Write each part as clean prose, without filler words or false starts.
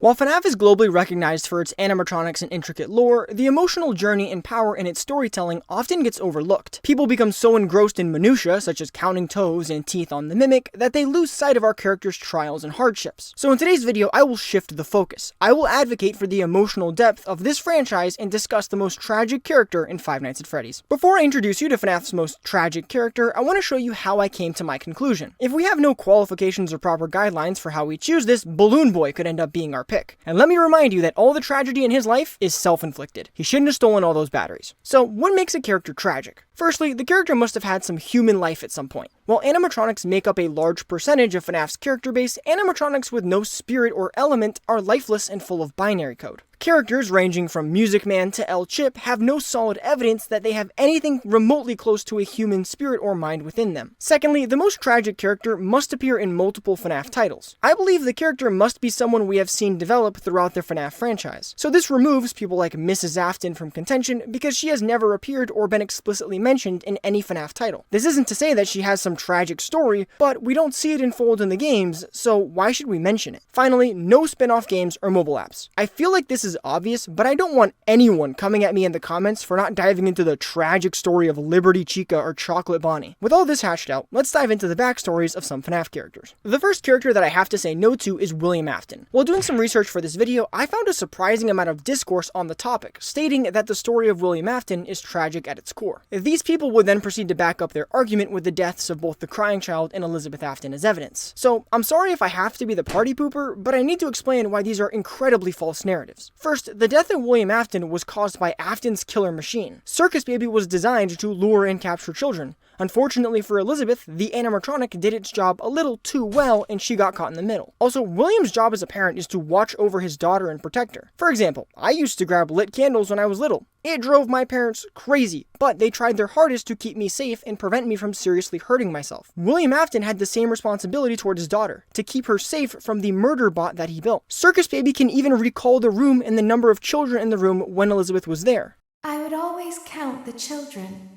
While FNAF is globally recognized for its animatronics and intricate lore, the emotional journey and power in its storytelling often gets overlooked. People become so engrossed in minutiae, such as counting toes and teeth on the mimic, that they lose sight of our characters' trials and hardships. So in today's video, I will shift the focus. I will advocate for the emotional depth of this franchise and discuss the most tragic character in Five Nights at Freddy's. Before I introduce you to FNAF's most tragic character, I want to show you how I came to my conclusion. If we have no qualifications or proper guidelines for how we choose this, Balloon Boy could end up being our pick. And let me remind you that all the tragedy in his life is self-inflicted. He shouldn't have stolen all those batteries. So what makes a character tragic? Firstly, the character must have had some human life at some point. While animatronics make up a large percentage of FNAF's character base, animatronics with no spirit or element are lifeless and full of binary code. Characters ranging from Music Man to El Chip have no solid evidence that they have anything remotely close to a human spirit or mind within them. Secondly, the most tragic character must appear in multiple FNAF titles. I believe the character must be someone we have seen develop throughout the FNAF franchise. So this removes people like Mrs. Afton from contention because she has never appeared or been explicitly mentioned in any FNAF title. This isn't to say that she has some tragic story, but we don't see it unfold in the games, so why should we mention it? Finally, no spin-off games or mobile apps. I feel like this is obvious, but I don't want anyone coming at me in the comments for not diving into the tragic story of Liberty Chica or Chocolate Bonnie. With all this hashed out, let's dive into the backstories of some FNAF characters. The first character that I have to say no to is William Afton. While doing some research for this video, I found a surprising amount of discourse on the topic, stating that the story of William Afton is tragic at its core. These people would then proceed to back up their argument with the deaths of both the crying child and Elizabeth Afton as evidence. So, I'm sorry if I have to be the party pooper, but I need to explain why these are incredibly false narratives. First, the death of William Afton was caused by Afton's killer machine. Circus Baby was designed to lure and capture children. Unfortunately for Elizabeth, the animatronic did its job a little too well and she got caught in the middle. Also, William's job as a parent is to watch over his daughter and protect her. For example, I used to grab lit candles when I was little. It drove my parents crazy, but they tried their hardest to keep me safe and prevent me from seriously hurting myself. William Afton had the same responsibility toward his daughter, to keep her safe from the murder bot that he built. Circus Baby can even recall the room and the number of children in the room when Elizabeth was there. I would always count the children.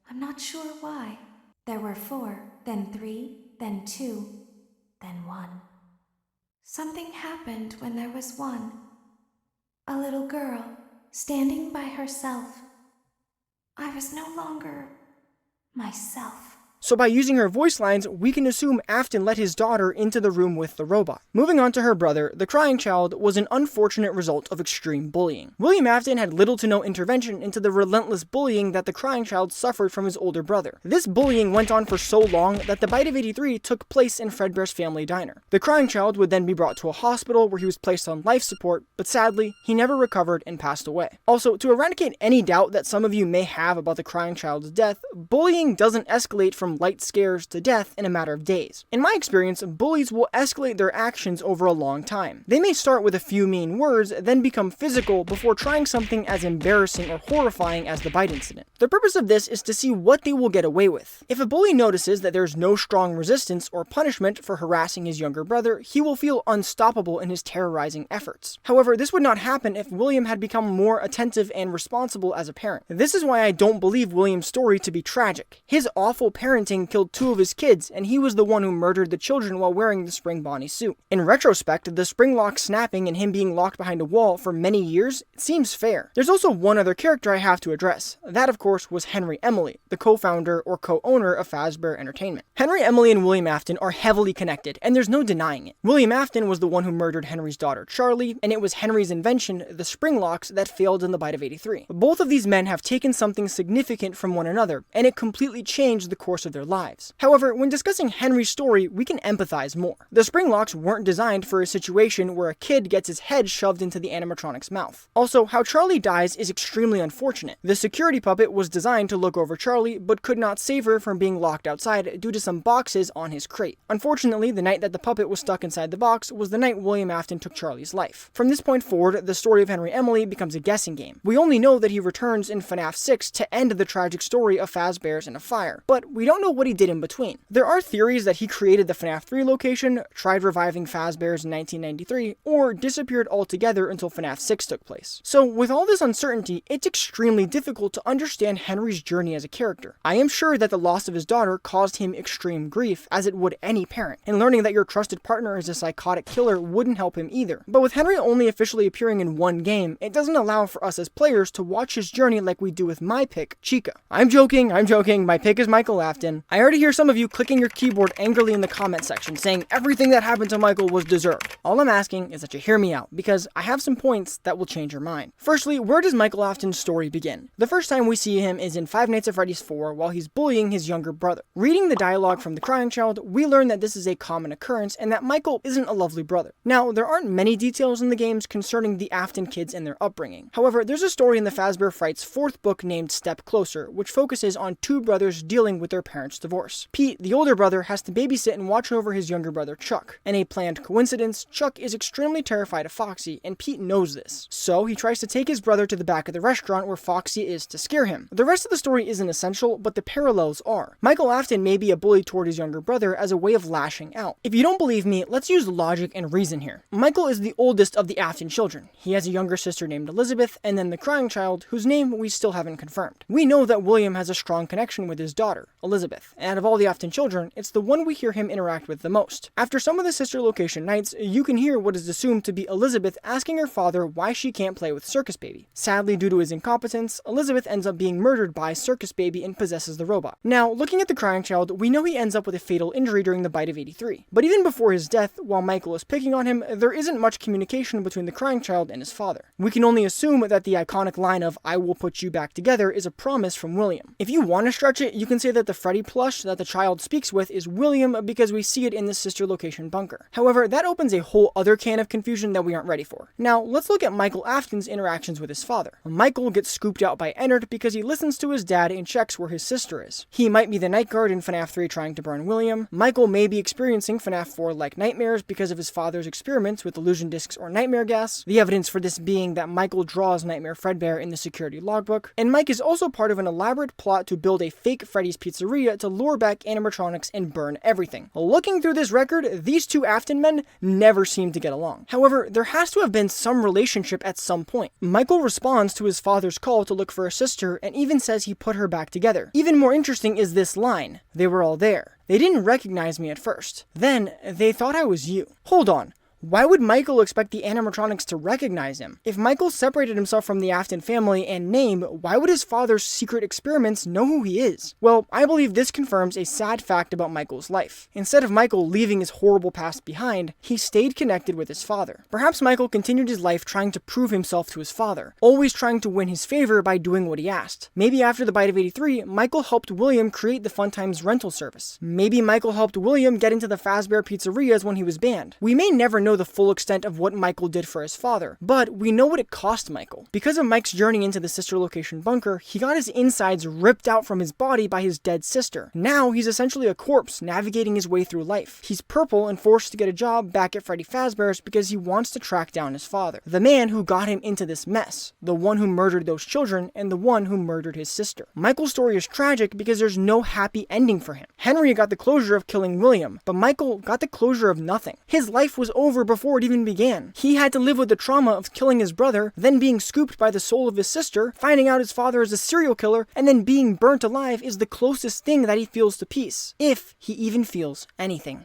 I'm not sure why. There were 4, then 3, then 2, then 1. Something happened when there was 1. A little girl, standing by herself. I was no longer myself. So by using her voice lines, we can assume Afton let his daughter into the room with the robot. Moving on to her brother, the crying child was an unfortunate result of extreme bullying. William Afton had little to no intervention into the relentless bullying that the crying child suffered from his older brother. This bullying went on for so long that the Bite of 83 took place in Fredbear's family diner. The crying child would then be brought to a hospital where he was placed on life support, but sadly, he never recovered and passed away. Also, to eradicate any doubt that some of you may have about the crying child's death, bullying doesn't escalate from light scares to death in a matter of days. In my experience, bullies will escalate their actions over a long time. They may start with a few mean words, then become physical before trying something as embarrassing or horrifying as the bite incident. The purpose of this is to see what they will get away with. If a bully notices that there's no strong resistance or punishment for harassing his younger brother, he will feel unstoppable in his terrorizing efforts. However, this would not happen if William had become more attentive and responsible as a parent. This is why I don't believe William's story to be tragic. His awful parenting killed 2 of his kids, and he was the one who murdered the children while wearing the Spring Bonnie suit. In retrospect, the spring lock snapping and him being locked behind a wall for many years seems fair. There's also one other character I have to address. That, of course, was Henry Emily, the co-founder or co-owner of Fazbear Entertainment. Henry Emily and William Afton are heavily connected, and there's no denying it. William Afton was the one who murdered Henry's daughter Charlie, and it was Henry's invention, the spring locks, that failed in the Bite of 83. Both of these men have taken something significant from one another, and it completely changed the course of their lives. However, when discussing Henry's story, we can empathize more. The spring locks weren't designed for a situation where a kid gets his head shoved into the animatronic's mouth. Also, how Charlie dies is extremely unfortunate. The security puppet was designed to look over Charlie, but could not save her from being locked outside due to some boxes on his crate. Unfortunately, the night that the puppet was stuck inside the box was the night William Afton took Charlie's life. From this point forward, the story of Henry Emily becomes a guessing game. We only know that he returns in FNAF 6 to end the tragic story of Fazbear's in a fire, but we don't don't know what he did in between. There are theories that he created the FNAF 3 location, tried reviving Fazbear's in 1993, or disappeared altogether until FNAF 6 took place. So with all this uncertainty, it's extremely difficult to understand Henry's journey as a character. I am sure that the loss of his daughter caused him extreme grief, as it would any parent, and learning that your trusted partner is a psychotic killer wouldn't help him either. But with Henry only officially appearing in one game, it doesn't allow for us as players to watch his journey like we do with my pick, Chica. I'm joking, my pick is Michael Afton. I already hear some of you clicking your keyboard angrily in the comment section, saying everything that happened to Michael was deserved. All I'm asking is that you hear me out, because I have some points that will change your mind. Firstly, where does Michael Afton's story begin? The first time we see him is in Five Nights at Freddy's 4 while he's bullying his younger brother. Reading the dialogue from the crying child, we learn that this is a common occurrence and that Michael isn't a lovely brother. Now, there aren't many details in the games concerning the Afton kids and their upbringing. However, there's a story in the Fazbear Fright's 4th book named Step Closer, which focuses on two brothers dealing with their parents' divorce. Pete, the older brother, has to babysit and watch over his younger brother Chuck. In a planned coincidence, Chuck is extremely terrified of Foxy, and Pete knows this. So he tries to take his brother to the back of the restaurant where Foxy is to scare him. The rest of the story isn't essential, but the parallels are. Michael Afton may be a bully toward his younger brother as a way of lashing out. If you don't believe me, let's use logic and reason here. Michael is the oldest of the Afton children. He has a younger sister named Elizabeth, and then the crying child, whose name we still haven't confirmed. We know that William has a strong connection with his daughter, Elizabeth, and out of all the Afton children, it's the one we hear him interact with the most. After some of the sister location nights, you can hear what is assumed to be Elizabeth asking her father why she can't play with Circus Baby. Sadly, due to his incompetence, Elizabeth ends up being murdered by Circus Baby and possesses the robot. Now, looking at the crying child, we know he ends up with a fatal injury during the bite of 83. But even before his death, while Michael is picking on him, there isn't much communication between the crying child and his father. We can only assume that the iconic line of "I will put you back together" is a promise from William. If you want to stretch it, you can say that the Freddy plush that the child speaks with is William because we see it in the sister location bunker. However, that opens a whole other can of confusion that we aren't ready for. Now, let's look at Michael Afton's interactions with his father. Michael gets scooped out by Ennard because he listens to his dad and checks where his sister is. He might be the night guard in FNAF 3 trying to burn William. Michael may be experiencing FNAF 4-like nightmares because of his father's experiments with illusion discs or nightmare gas, the evidence for this being that Michael draws Nightmare Fredbear in the security logbook. And Mike is also part of an elaborate plot to build a fake Freddy's Pizzeria to lure back animatronics and burn everything. Looking through this record, these two Afton men never seem to get along. However, there has to have been some relationship at some point. Michael responds to his father's call to look for a sister and even says he put her back together. Even more interesting is this line: "They were all there. They didn't recognize me at first. Then, they thought I was you." Hold on. Why would Michael expect the animatronics to recognize him? If Michael separated himself from the Afton family and name, why would his father's secret experiments know who he is? Well, I believe this confirms a sad fact about Michael's life. Instead of Michael leaving his horrible past behind, he stayed connected with his father. Perhaps Michael continued his life trying to prove himself to his father, always trying to win his favor by doing what he asked. Maybe after the bite of 83, Michael helped William create the Fun Times rental service. Maybe Michael helped William get into the Fazbear pizzerias when he was banned. We may never know the full extent of what Michael did for his father, but we know what it cost Michael. Because of Mike's journey into the sister location bunker, he got his insides ripped out from his body by his dead sister. Now he's essentially a corpse navigating his way through life. He's purple and forced to get a job back at Freddy Fazbear's because he wants to track down his father, the man who got him into this mess, the one who murdered those children, and the one who murdered his sister. Michael's story is tragic because there's no happy ending for him. Henry got the closure of killing William, but Michael got the closure of nothing. His life was over before it even began. He had to live with the trauma of killing his brother, then being scooped by the soul of his sister, finding out his father is a serial killer, and then being burnt alive is the closest thing that he feels to peace, if he even feels anything.